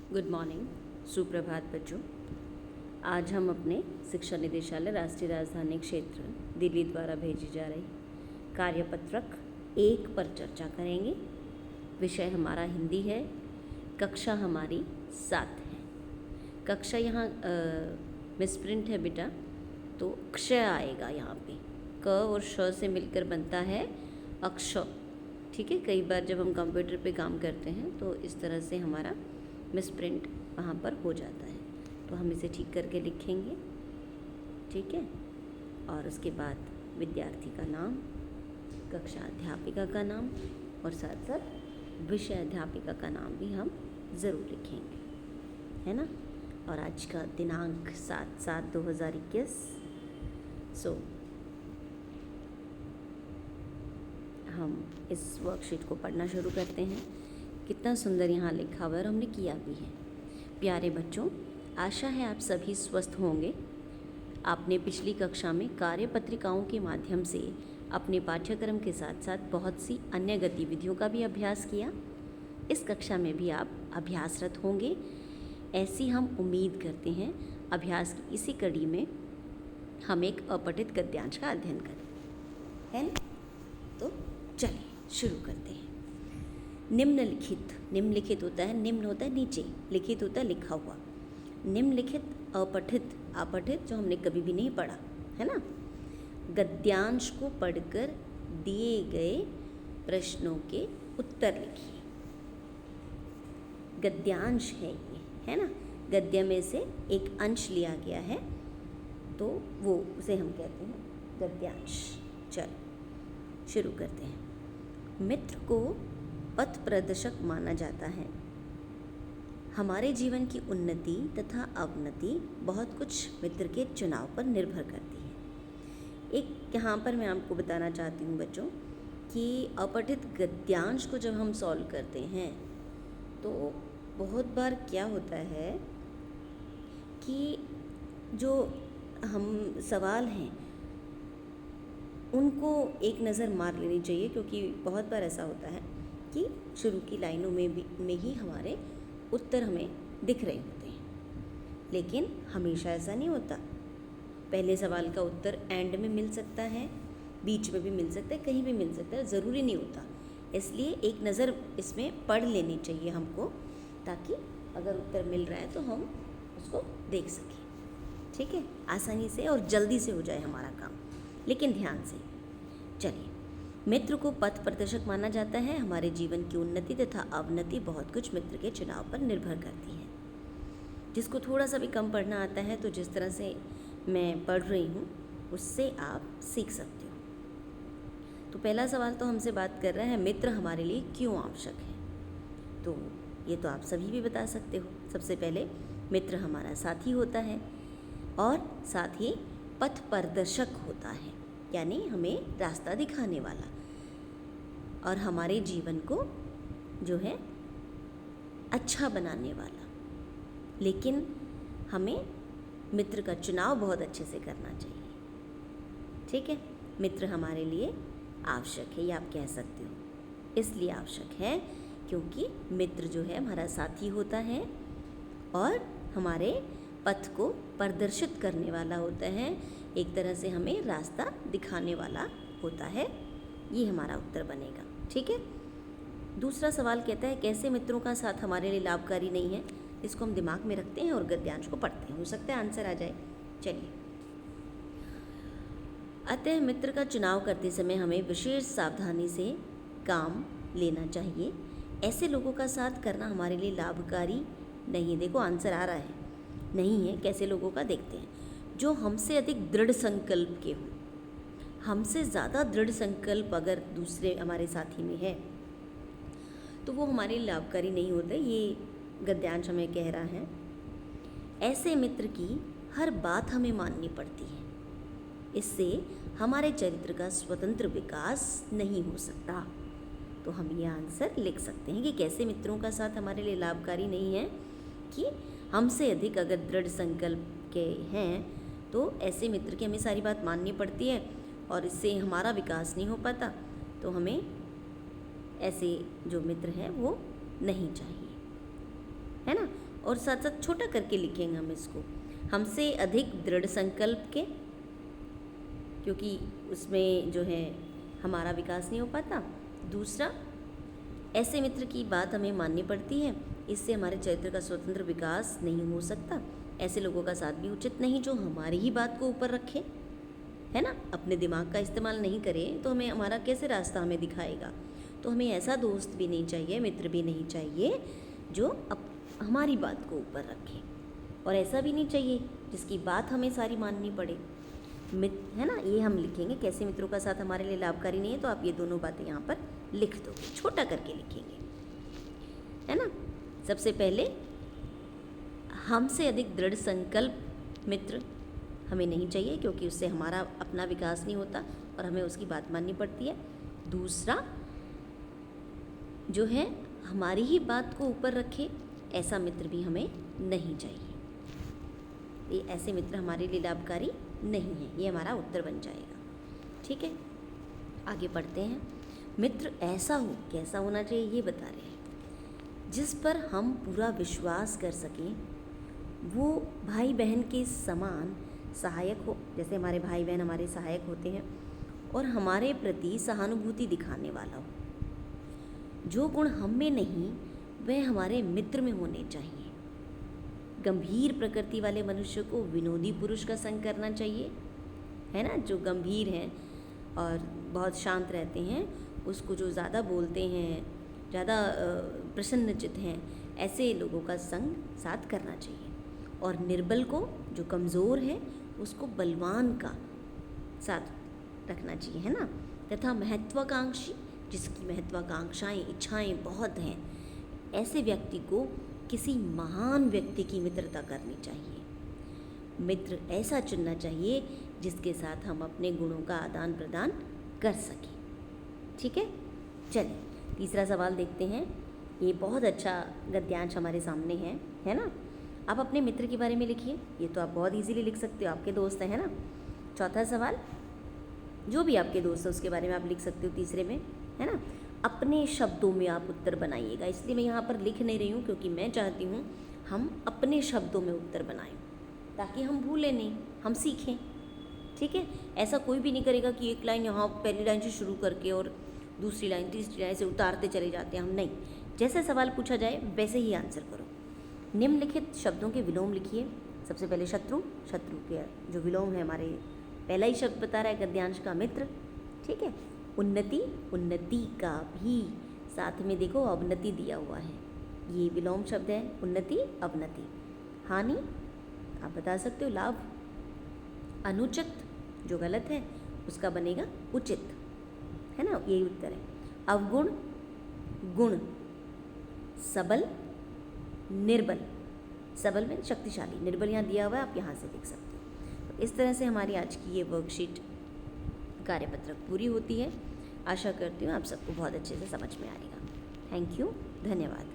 Good morning, सुप्रभात बच्चों। आज हम अपने शिक्षा निदेशालय राष्ट्रीय राजधानी क्षेत्र दिल्ली द्वारा भेजी जा रही कार्यपत्रक 1 पर चर्चा करेंगे। विषय हमारा हिंदी है, कक्षा हमारी 7 है। कक्षा यहाँ मिसप्रिंट है बेटा, तो क्षय आएगा यहाँ पे। क और श से मिलकर बनता है अक्ष। ठीक है, कई बार जब हम कंप्यूटर पे काम करते हैं तो इस तरह से हमारा मिसप्रिंट वहाँ पर हो जाता है, तो हम इसे ठीक करके लिखेंगे। ठीक है, और उसके बाद विद्यार्थी का नाम, कक्षा अध्यापिका का नाम और साथ साथ विषय अध्यापिका का नाम भी हम ज़रूर लिखेंगे, है ना। और आज का दिनांक 7/7/2021। हम इस वर्कशीट को पढ़ना शुरू करते हैं। कितना सुंदर यहाँ लिखा हुआ है और हमने किया भी है। प्यारे बच्चों, आशा है आप सभी स्वस्थ होंगे। आपने पिछली कक्षा में कार्यपत्रिकाओं के माध्यम से अपने पाठ्यक्रम के साथ साथ बहुत सी अन्य गतिविधियों का भी अभ्यास किया। इस कक्षा में भी आप अभ्यासरत होंगे, ऐसी हम उम्मीद करते हैं। अभ्यास की इसी कड़ी में हम एक अपठित गद्यांश का अध्ययन करें, है ना। तो चलिए शुरू करते हैं। निम्नलिखित होता है, निम्न होता है नीचे, लिखित होता है लिखा हुआ। निम्नलिखित अपठित जो हमने कभी भी नहीं पढ़ा, है ना। गद्यांश को पढ़कर दिए गए प्रश्नों के उत्तर लिखिए। गद्यांश है ये, है ना। गद्य में से एक अंश लिया गया है, तो वो उसे हम कहते हैं गद्यांश। चलो शुरू करते हैं। मित्र को पथ प्रदर्शक माना जाता है। हमारे जीवन की उन्नति तथा अवनति बहुत कुछ मित्र के चुनाव पर निर्भर करती है। एक यहाँ पर मैं आपको बताना चाहती हूँ बच्चों कि अपठित गद्यांश को जब हम सॉल्व करते हैं तो बहुत बार क्या होता है कि जो हम सवाल हैं उनको एक नज़र मार लेनी चाहिए, क्योंकि बहुत बार ऐसा होता है कि शुरू की लाइनों में ही हमारे उत्तर हमें दिख रहे होते हैं, लेकिन हमेशा ऐसा नहीं होता। पहले सवाल का उत्तर एंड में मिल सकता है, बीच में भी मिल सकता है, कहीं भी मिल सकता है, ज़रूरी नहीं होता। इसलिए एक नज़र इसमें पढ़ लेनी चाहिए हमको, ताकि अगर उत्तर मिल रहा है तो हम उसको देख सकें। ठीक है, आसानी से और जल्दी से हो जाए हमारा काम, लेकिन ध्यान से। चलिए, मित्र को पथ प्रदर्शक माना जाता है। हमारे जीवन की उन्नति तथा अवनति बहुत कुछ मित्र के चुनाव पर निर्भर करती है। जिसको थोड़ा सा भी कम पढ़ना आता है, तो जिस तरह से मैं पढ़ रही हूँ उससे आप सीख सकते हो। तो पहला सवाल तो हमसे बात कर रहा है, मित्र हमारे लिए क्यों आवश्यक है। तो ये तो आप सभी भी बता सकते हो। सबसे पहले मित्र हमारा साथी होता है और साथ ही पथ प्रदर्शक होता है, यानी हमें रास्ता दिखाने वाला, और हमारे जीवन को जो है अच्छा बनाने वाला। लेकिन हमें मित्र का चुनाव बहुत अच्छे से करना चाहिए। ठीक है, मित्र हमारे लिए आवश्यक है, ये आप कह सकते हो। इसलिए आवश्यक है क्योंकि मित्र जो है हमारा साथी होता है और हमारे पथ को प्रदर्शित करने वाला होता है, एक तरह से हमें रास्ता दिखाने वाला होता है। ये हमारा उत्तर बनेगा। ठीक है। दूसरा सवाल कहता है, कैसे मित्रों का साथ हमारे लिए लाभकारी नहीं है। इसको हम दिमाग में रखते हैं और गद्यांश को पढ़ते हैं, हो सकता है आंसर आ जाए। चलिए, अतः मित्र का चुनाव करते समय हमें विशेष सावधानी से काम लेना चाहिए। ऐसे लोगों का साथ करना हमारे लिए लाभकारी नहीं है। देखो आंसर आ रहा है, नहीं है। कैसे लोगों का देखते हैं, जो हमसे अधिक दृढ़ संकल्प के हों। हमसे ज़्यादा दृढ़ संकल्प अगर दूसरे हमारे साथी में है तो वो हमारे लिए लाभकारी नहीं होता। ये गद्यांश हमें कह रहा है। ऐसे मित्र की हर बात हमें माननी पड़ती है, इससे हमारे चरित्र का स्वतंत्र विकास नहीं हो सकता। तो हम ये आंसर लिख सकते हैं कि कैसे मित्रों का साथ हमारे लिए लाभकारी नहीं है, कि हमसे अधिक अगर दृढ़ संकल्प के हैं तो ऐसे मित्र की हमें सारी बात माननी पड़ती है और इससे हमारा विकास नहीं हो पाता। तो हमें ऐसे जो मित्र हैं वो नहीं चाहिए, है ना। और साथ साथ छोटा करके लिखेंगे हम इसको, हमसे अधिक दृढ़ संकल्प के, क्योंकि उसमें जो है हमारा विकास नहीं हो पाता। दूसरा, ऐसे मित्र की बात हमें माननी पड़ती है, इससे हमारे चरित्र का स्वतंत्र विकास नहीं हो सकता। ऐसे लोगों का साथ भी उचित नहीं जो हमारी ही बात को ऊपर रखे, है ना, अपने दिमाग का इस्तेमाल नहीं करे तो हमें हमारा कैसे रास्ता हमें दिखाएगा। तो हमें ऐसा दोस्त भी नहीं चाहिए, मित्र भी नहीं चाहिए जो हमारी बात को ऊपर रखे, और ऐसा भी नहीं चाहिए जिसकी बात हमें सारी माननी पड़े। है ना, ये हम लिखेंगे कैसे मित्रों का साथ हमारे लिए लाभकारी नहीं है। तो आप ये दोनों बातें यहाँ पर लिख दो, छोटा करके लिखेंगे, है ना। सबसे पहले, हमसे अधिक दृढ़ संकल्प मित्र हमें नहीं चाहिए, क्योंकि उससे हमारा अपना विकास नहीं होता और हमें उसकी बात माननी पड़ती है। दूसरा जो है, हमारी ही बात को ऊपर रखे, ऐसा मित्र भी हमें नहीं चाहिए। ये ऐसे मित्र हमारे लिए लाभकारी नहीं है, ये हमारा उत्तर बन जाएगा। ठीक है, आगे पढ़ते हैं। मित्र ऐसा हो, कैसा होना चाहिए ये बता रहे हैं, जिस पर हम पूरा विश्वास कर सकें, वो भाई बहन के समान सहायक हो, जैसे हमारे भाई बहन हमारे सहायक होते हैं, और हमारे प्रति सहानुभूति दिखाने वाला हो। जो गुण हम में नहीं वह हमारे मित्र में होने चाहिए। गंभीर प्रकृति वाले मनुष्य को विनोदी पुरुष का संग करना चाहिए, है ना। जो गंभीर हैं और बहुत शांत रहते हैं, उसको जो ज़्यादा बोलते हैं, ज़्यादा प्रसन्नचित हैं, ऐसे लोगों का संग साथ करना चाहिए। और निर्बल को, जो कमज़ोर है, उसको बलवान का साथ रखना चाहिए, है ना। तथा महत्वाकांक्षी, जिसकी महत्वाकांक्षाएं, इच्छाएं बहुत हैं, ऐसे व्यक्ति को किसी महान व्यक्ति की मित्रता करनी चाहिए। मित्र ऐसा चुनना चाहिए जिसके साथ हम अपने गुणों का आदान प्रदान कर सकें। ठीक है, चलिए तीसरा सवाल देखते हैं। ये बहुत अच्छा गद्यांश हमारे सामने है ना। आप अपने मित्र के बारे में लिखिए, ये तो आप बहुत इजीली लिख सकते हो, आपके दोस्त हैं, है ना। चौथा सवाल, जो भी आपके दोस्त है उसके बारे में आप लिख सकते हो तीसरे में, है ना। अपने शब्दों में आप उत्तर बनाइएगा, इसलिए मैं यहाँ पर लिख नहीं रही हूँ, क्योंकि मैं चाहती हूँ हम अपने शब्दों में उत्तर बनाएं, ताकि हम भूलें नहीं, हम सीखें। ठीक है, ऐसा कोई भी नहीं करेगा कि एक लाइन यहाँ पहली लाइन से शुरू करके और दूसरी लाइन तीसरी लाइन से उतारते चले जाते हैं हम, नहीं। जैसे सवाल पूछा जाए वैसे ही आंसर करो। निम्नलिखित शब्दों के विलोम लिखिए। सबसे पहले शत्रु, शत्रु के जो विलोम है हमारे, पहला ही शब्द बता रहा है गद्यांश का मित्र। ठीक है, उन्नति, उन्नति का भी साथ में देखो अवनति दिया हुआ है, ये विलोम शब्द है, उन्नति अवनति। हानि आप बता सकते हो लाभ। अनुचित जो गलत है उसका बनेगा उचित, है ना, यही उत्तर है। अवगुण गुण, सबल निर्बल, सबल में शक्तिशाली, निर्बल यहाँ दिया हुआ है, आप यहाँ से देख सकते हो। तो इस तरह से हमारी आज की ये वर्कशीट कार्यपत्रक पूरी होती है। आशा करती हूँ आप सबको बहुत अच्छे से समझ में आएगा। थैंक यू, धन्यवाद।